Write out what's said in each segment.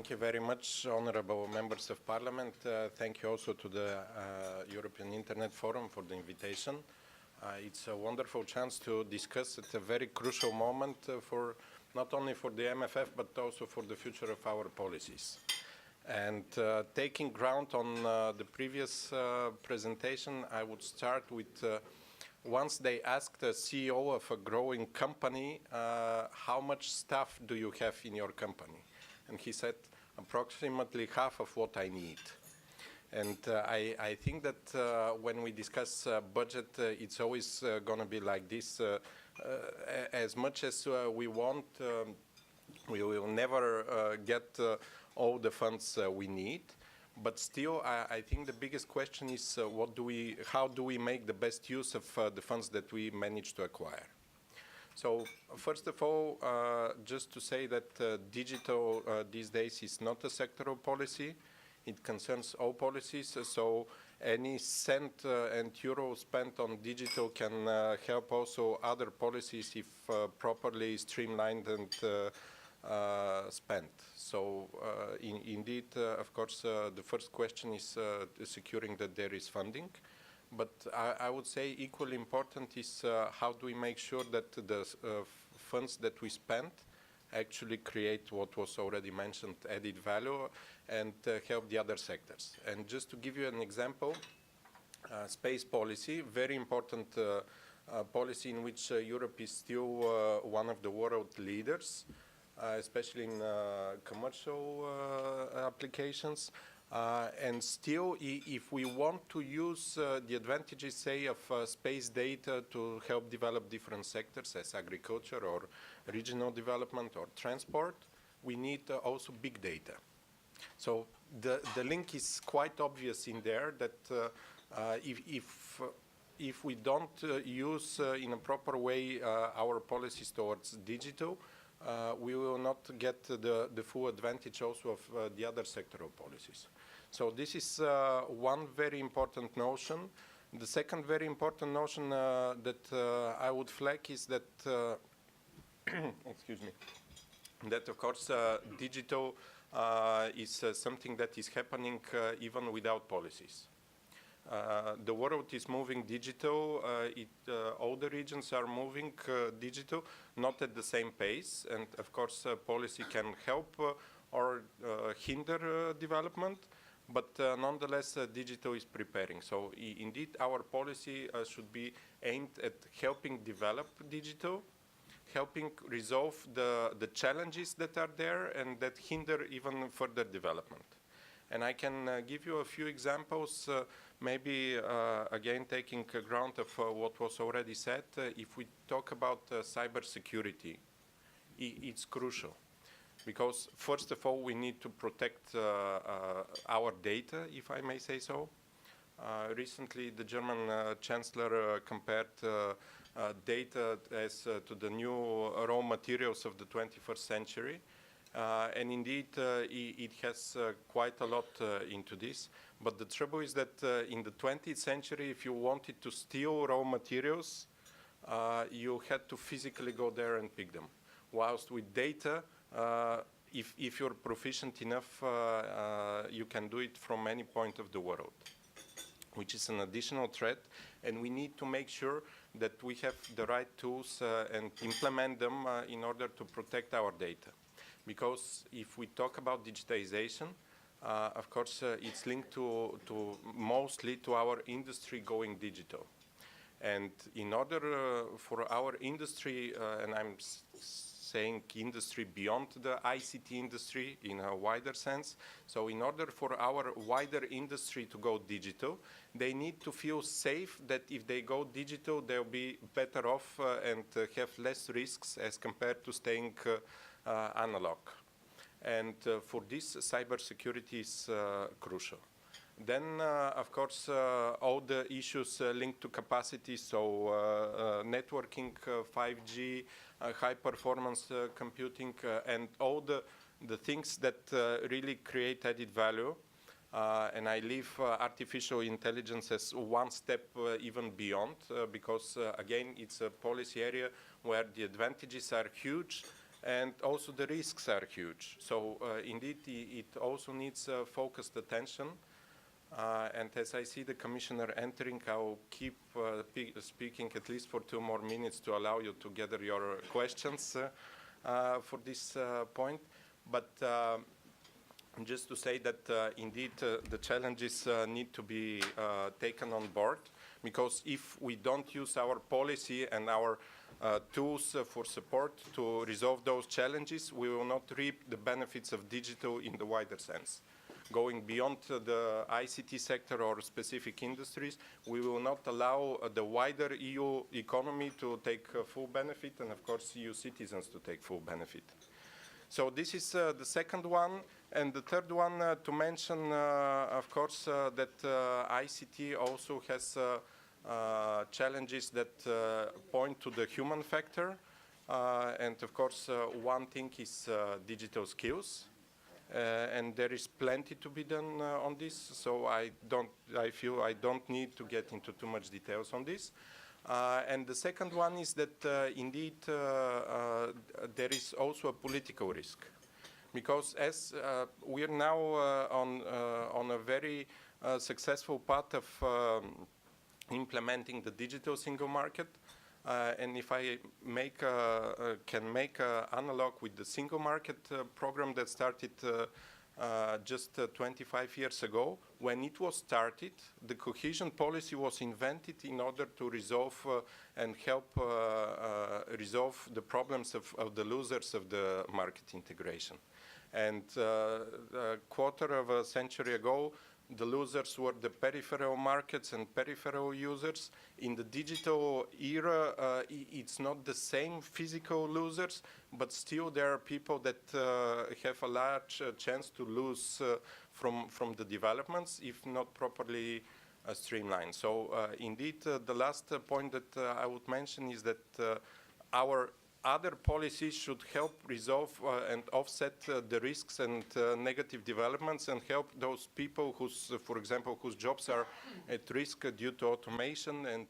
Thank you very much, honorable members of parliament. Thank you also to the European Internet Forum for the invitation. It's a wonderful chance to discuss at a very crucial moment for not only for the MFF but also for the future of our policies. And taking ground on the previous presentation, I would start with once they asked the CEO of a growing company, how much staff do you have in your company? And he said, approximately half of what I need. And I think that when we discuss budget, it's always going to be like this. As much as we want, we will never get all the funds we need. But still, I think the biggest question is how do we make the best use of the funds that we manage to acquire? So first of all, just to say that digital these days is not a sectoral policy. It concerns all policies. So any cent and euro spent on digital can help also other policies if properly streamlined and spent. So indeed, of course, the first question is securing that there is funding. But I would say equally important is how do we make sure that the funds that we spend actually create what was already mentioned, added value, and help the other sectors. And just to give you an example, space policy, very important policy in which Europe is still one of the world leaders, especially in commercial applications. And still, if we want to use the advantages, say, of space data to help develop different sectors as agriculture or regional development or transport, we need also big data. So the link is quite obvious in there that if we don't use in a proper way our policies towards digital, we will not get the full advantage also of the other sectoral policies. So this is one very important notion. The second very important notion that I would flag is that, excuse me, that of course digital is something that is happening even without policies. The world is moving digital, all the regions are moving digital, not at the same pace, and of course policy can help or hinder development, but nonetheless digital is preparing. So indeed our policy should be aimed at helping develop digital, helping resolve the challenges that are there and that hinder even further development. And I can give you a few examples, maybe again taking ground of what was already said. If we talk about cybersecurity, it's crucial. Because first of all, we need to protect our data, if I may say so. Recently, the German Chancellor compared data as to the new raw materials of the 21st century. And indeed, it has quite a lot into this. But the trouble is that in the 20th century, if you wanted to steal raw materials, you had to physically go there and pick them. Whilst with data, if you're proficient enough, you can do it from any point of the world, which is an additional threat. And we need to make sure that we have the right tools and implement them in order to protect our data. Because if we talk about digitization, of course, it's linked to mostly to our industry going digital. And in order for our industry, and I'm saying industry beyond the ICT industry in a wider sense. So in order for our wider industry to go digital, they need to feel safe that if they go digital, they'll be better off and have less risks as compared to staying analog. And for this, cybersecurity is crucial. Then, of course, all the issues linked to capacity, so networking, 5G, high-performance computing, and all the things that really create added value. And I leave artificial intelligence as one step even beyond, because, again, it's a policy area where the advantages are huge, and also the risks are huge. So indeed, it also needs focused attention. And as I see the Commissioner entering, I'll keep speaking at least for 2 more minutes to allow you to gather your questions for this point. But just to say that indeed the challenges need to be taken on board, because if we don't use our policy and our tools for support to resolve those challenges, we will not reap the benefits of digital in the wider sense. Going beyond the ICT sector or specific industries, we will not allow the wider EU economy to take full benefit, and of course EU citizens to take full benefit. So this is the second one. And the third one to mention, of course, that ICT also has challenges that point to the human factor. And of course, one thing is digital skills. And there is plenty to be done on this, so I feel I don't need to get into too much details on this. And the second one is that indeed there is also a political risk, because as we are now on a very successful path of implementing the digital single market. And if I can make an analog with the single market program that started just 25 years ago, when it was started, the cohesion policy was invented in order to resolve and help resolve the problems of the losers of the market integration. And a quarter of a century ago, the losers were the peripheral markets and peripheral users. In the digital era, it's not the same physical losers, but still there are people that have a large chance to lose from the developments if not properly streamlined. So indeed, the last point that I would mention is that our other policies should help resolve and offset the risks and negative developments, and help those people whose, for example, whose jobs are at risk due to automation and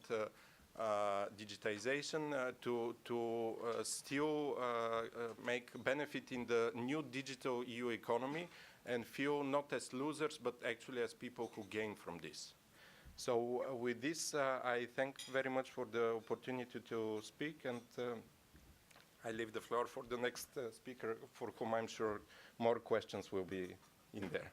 digitization to still make benefit in the new digital EU economy and feel not as losers, but actually as people who gain from this. So with this, I thank very much for the opportunity to speak, and I leave the floor for the next speaker, for whom I'm sure more questions will be in there.